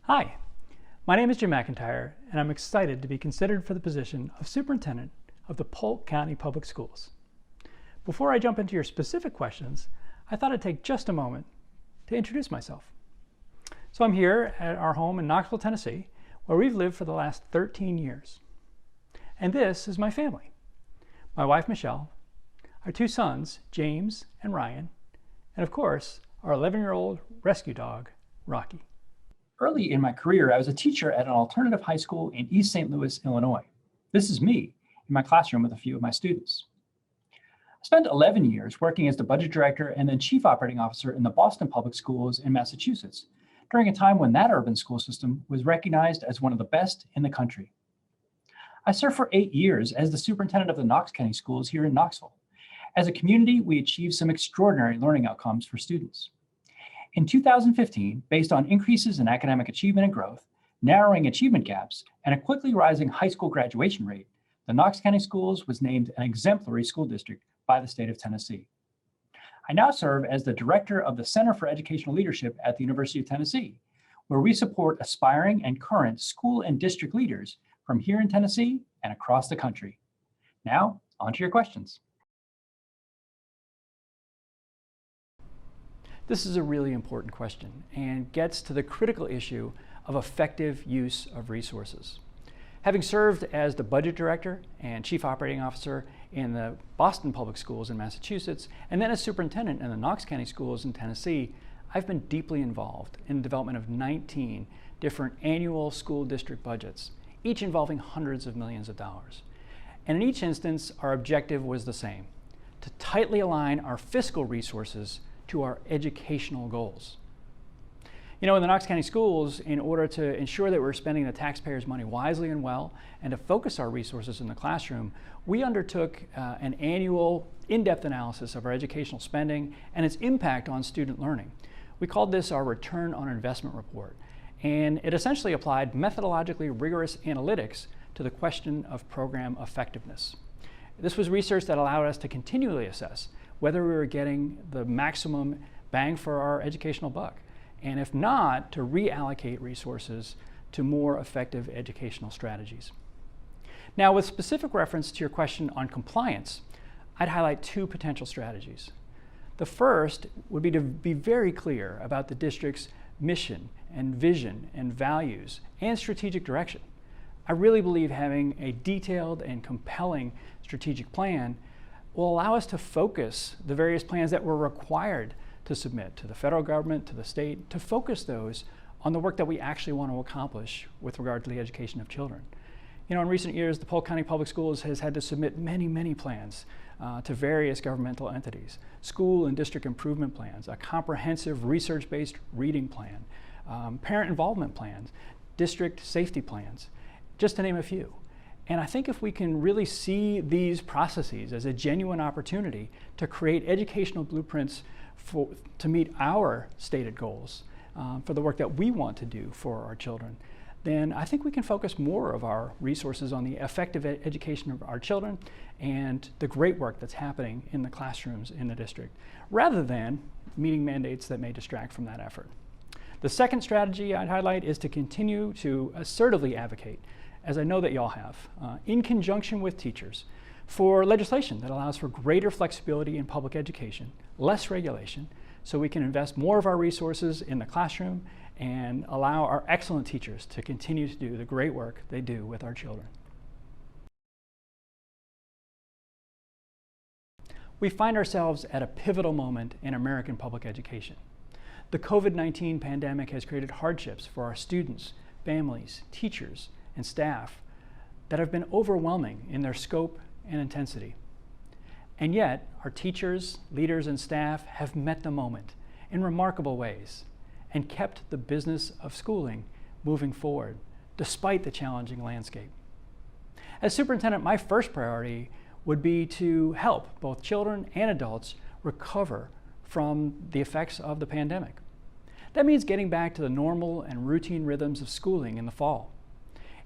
Hi, my name is Jim McIntyre, and I'm excited to be considered for the position of Superintendent of the Polk County Public Schools. Before I jump into your specific questions, I thought I'd take just a moment to introduce myself. So I'm here at our home in Knoxville, Tennessee, where we've lived for the last 13 years. And this is my family. My wife, Michelle, our two sons, James and Ryan, and of course, our 11-year-old rescue dog, Rocky. Early in my career, I was a teacher at an alternative high school in East St. Louis, Illinois. This is me in my classroom with a few of my students. I spent 11 years working as the budget director and then chief operating officer in the Boston Public Schools in Massachusetts, during a time when that urban school system was recognized as one of the best in the country. I served for 8 years as the superintendent of the Knox County Schools here in Knoxville. As a community, we achieved some extraordinary learning outcomes for students. In 2015, based on increases in academic achievement and growth, narrowing achievement gaps, and a quickly rising high school graduation rate, the Knox County Schools was named an exemplary school district by the state of Tennessee. I now serve as the director of the Center for Educational Leadership at the University of Tennessee, where we support aspiring and current school and district leaders from here in Tennessee and across the country. Now, on to your questions. This is a really important question and gets to the critical issue of effective use of resources. Having served as the budget director and chief operating officer in the Boston Public Schools in Massachusetts, and then as superintendent in the Knox County Schools in Tennessee, I've been deeply involved in the development of 19 different annual school district budgets, each involving hundreds of millions of dollars. And in each instance, our objective was the same: to tightly align our fiscal resources to our educational goals. You know, in the Knox County Schools, in order to ensure that we're spending the taxpayers' money wisely and well, and to focus our resources in the classroom, we undertook an annual in-depth analysis of our educational spending and its impact on student learning. We called this our Return on Investment Report, and it essentially applied methodologically rigorous analytics to the question of program effectiveness. This was research that allowed us to continually assess whether we were getting the maximum bang for our educational buck, and if not, to reallocate resources to more effective educational strategies. Now, with specific reference to your question on compliance, I'd highlight two potential strategies. The first would be to be very clear about the district's mission and vision and values and strategic direction. I really believe having a detailed and compelling strategic plan will allow us to focus the various plans that we're required to submit to the federal government, to the state, to focus those on the work that we actually want to accomplish with regard to the education of children. You know, in recent years, the Polk County Public Schools has had to submit many plans to various governmental entities: school and district improvement plans, a comprehensive research-based reading plan, parent involvement plans, district safety plans, just to name a few. And I think if we can really see these processes as a genuine opportunity to create educational blueprints to meet our stated goals for the work that we want to do for our children, then I think we can focus more of our resources on the effective education of our children and the great work that's happening in the classrooms in the district, rather than meeting mandates that may distract from that effort. The second strategy I'd highlight is to continue to assertively advocate, as I know that y'all have, in conjunction with teachers, for legislation that allows for greater flexibility in public education, less regulation, so we can invest more of our resources in the classroom and allow our excellent teachers to continue to do the great work they do with our children. We find ourselves at a pivotal moment in American public education. The COVID-19 pandemic has created hardships for our students, families, teachers, and staff that have been overwhelming in their scope and intensity. And yet, our teachers, leaders, and staff have met the moment in remarkable ways and kept the business of schooling moving forward, despite the challenging landscape. As superintendent, my first priority would be to help both children and adults recover from the effects of the pandemic. That means getting back to the normal and routine rhythms of schooling in the fall.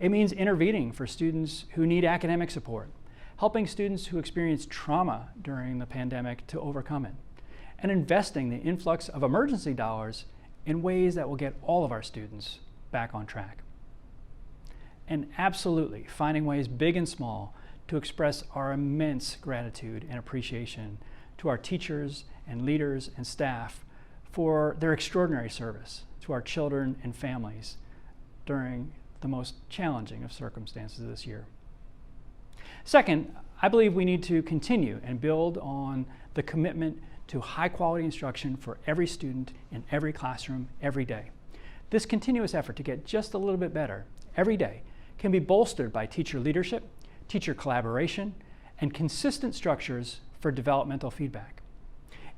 It means intervening for students who need academic support, helping students who experience trauma during the pandemic to overcome it, and investing the influx of emergency dollars in ways that will get all of our students back on track. And absolutely finding ways big and small to express our immense gratitude and appreciation to our teachers and leaders and staff for their extraordinary service to our children and families during the most challenging of circumstances this year. Second, I believe we need to continue and build on the commitment to high quality instruction for every student in every classroom every day. This continuous effort to get just a little bit better every day can be bolstered by teacher leadership, teacher collaboration, and consistent structures for developmental feedback.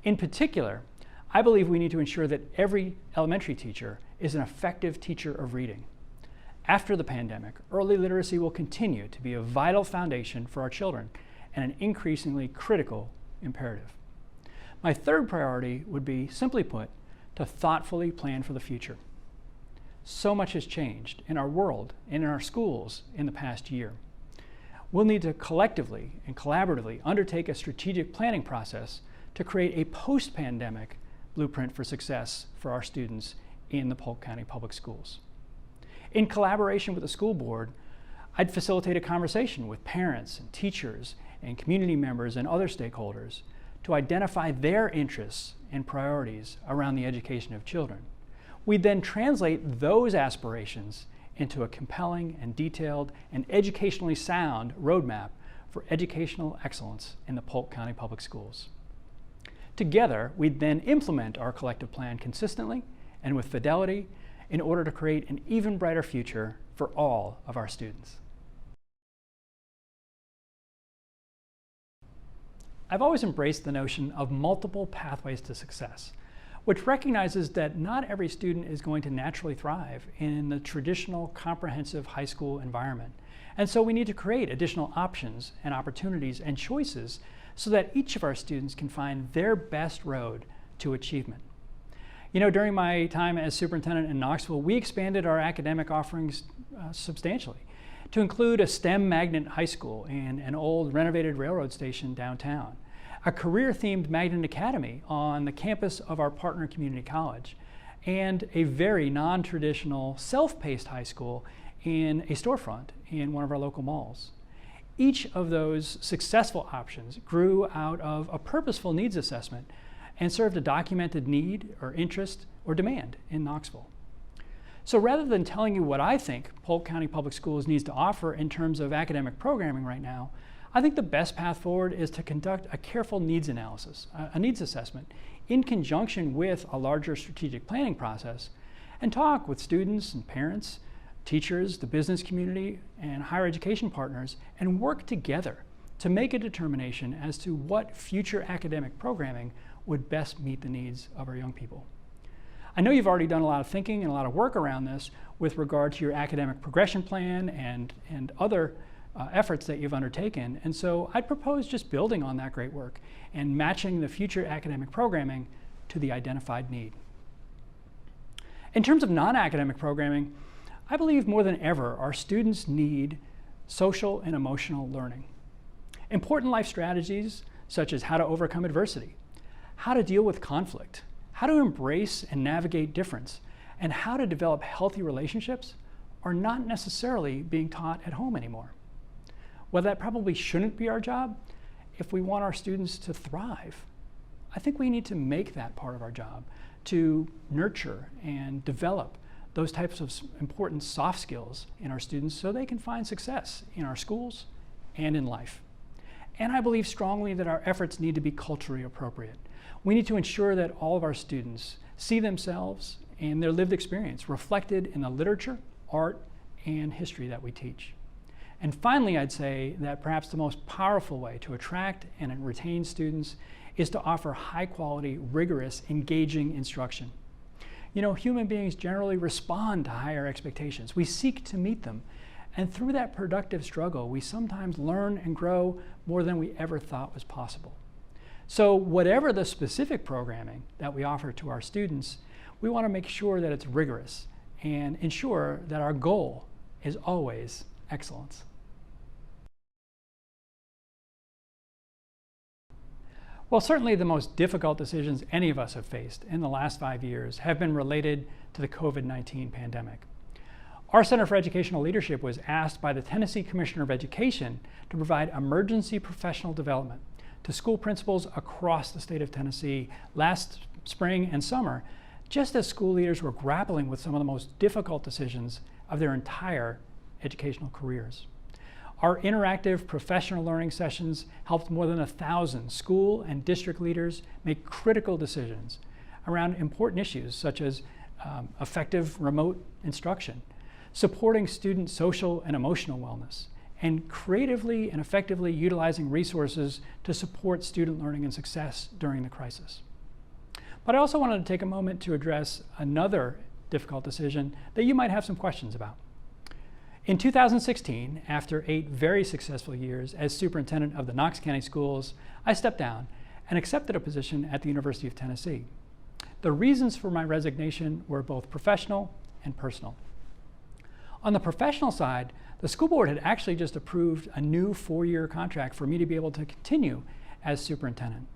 In particular, I believe we need to ensure that every elementary teacher is an effective teacher of reading. After the pandemic, early literacy will continue to be a vital foundation for our children and an increasingly critical imperative. My third priority would be, simply put, to thoughtfully plan for the future. So much has changed in our world and in our schools in the past year. We'll need to collectively and collaboratively undertake a strategic planning process to create a post-pandemic blueprint for success for our students in the Polk County Public Schools. In collaboration with the school board, I'd facilitate a conversation with parents and teachers and community members and other stakeholders to identify their interests and priorities around the education of children. We'd then translate those aspirations into a compelling and detailed and educationally sound roadmap for educational excellence in the Polk County Public Schools. Together, we'd then implement our collective plan consistently and with fidelity in order to create an even brighter future for all of our students. I've always embraced the notion of multiple pathways to success, which recognizes that not every student is going to naturally thrive in the traditional comprehensive high school environment. And so we need to create additional options and opportunities and choices so that each of our students can find their best road to achievement. You know, during my time as superintendent in Knoxville, we expanded our academic offerings substantially to include a STEM magnet high school and an old renovated railroad station downtown, a career-themed magnet academy on the campus of our partner community college, and a very non-traditional self-paced high school in a storefront in one of our local malls. Each of those successful options grew out of a purposeful needs assessment and served a documented need or interest or demand in Knoxville. So rather than telling you what I think Polk County Public Schools needs to offer in terms of academic programming right now, I think the best path forward is to conduct a careful needs analysis, a needs assessment, in conjunction with a larger strategic planning process, and talk with students and parents, teachers, the business community, and higher education partners, and work together to make a determination as to what future academic programming would best meet the needs of our young people. I know you've already done a lot of thinking and a lot of work around this with regard to your academic progression plan and other efforts that you've undertaken, and so I'd propose just building on that great work and matching the future academic programming to the identified need. In terms of non-academic programming, I believe more than ever our students need social and emotional learning. Important life strategies such as how to overcome adversity, how to deal with conflict, how to embrace and navigate difference, and how to develop healthy relationships are not necessarily being taught at home anymore. Well, that probably shouldn't be our job if we want our students to thrive. I think we need to make that part of our job, to nurture and develop those types of important soft skills in our students so they can find success in our schools and in life. And I believe strongly that our efforts need to be culturally appropriate. We need to ensure that all of our students see themselves and their lived experience reflected in the literature, art, and history that we teach. And finally, I'd say that perhaps the most powerful way to attract and retain students is to offer high quality, rigorous, engaging instruction. You know, human beings generally respond to higher expectations. We seek to meet them. And through that productive struggle, we sometimes learn and grow more than we ever thought was possible. So whatever the specific programming that we offer to our students, we want to make sure that it's rigorous and ensure that our goal is always excellence. Well, certainly the most difficult decisions any of us have faced in the last 5 years have been related to the COVID-19 pandemic. Our Center for Educational Leadership was asked by the Tennessee Commissioner of Education to provide emergency professional development to school principals across the state of Tennessee last spring and summer, just as school leaders were grappling with some of the most difficult decisions of their entire educational careers. Our interactive professional learning sessions helped more than 1,000 school and district leaders make critical decisions around important issues such as effective remote instruction, supporting student social and emotional wellness, and creatively and effectively utilizing resources to support student learning and success during the crisis. But I also wanted to take a moment to address another difficult decision that you might have some questions about. In 2016, after 8 very successful years as superintendent of the Knox County Schools, I stepped down and accepted a position at the University of Tennessee. The reasons for my resignation were both professional and personal. On the professional side, the school board had actually just approved a new 4-year contract for me to be able to continue as superintendent.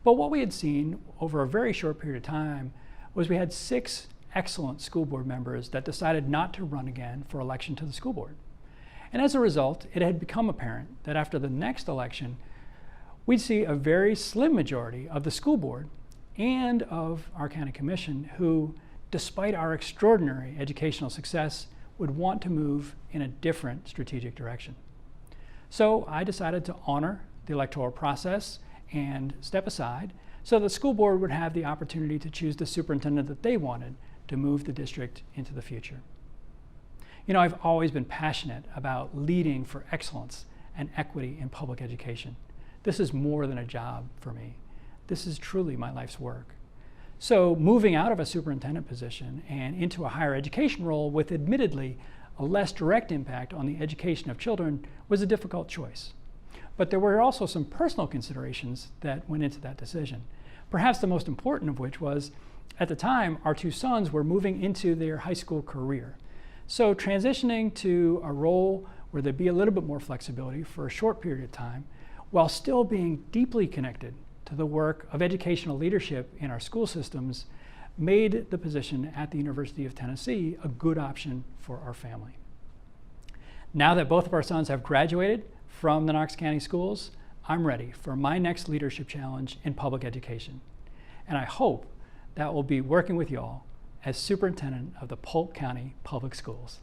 But what we had seen over a very short period of time was we had 6 excellent school board members that decided not to run again for election to the school board. And as a result, it had become apparent that after the next election, we'd see a very slim majority of the school board and of our county commission who, despite our extraordinary educational success, would want to move in a different strategic direction. So I decided to honor the electoral process and step aside so the school board would have the opportunity to choose the superintendent that they wanted to move the district into the future. You know, I've always been passionate about leading for excellence and equity in public education. This is more than a job for me. This is truly my life's work. So moving out of a superintendent position and into a higher education role with admittedly a less direct impact on the education of children was a difficult choice. But there were also some personal considerations that went into that decision. Perhaps the most important of which was, at the time, our 2 sons were moving into their high school career. So transitioning to a role where there'd be a little bit more flexibility for a short period of time, while still being deeply connected to the work of educational leadership in our school systems, made the position at the University of Tennessee a good option for our family. Now that both of our sons have graduated from the Knox County Schools, I'm ready for my next leadership challenge in public education. And I hope that will be working with y'all as superintendent of the Polk County Public Schools.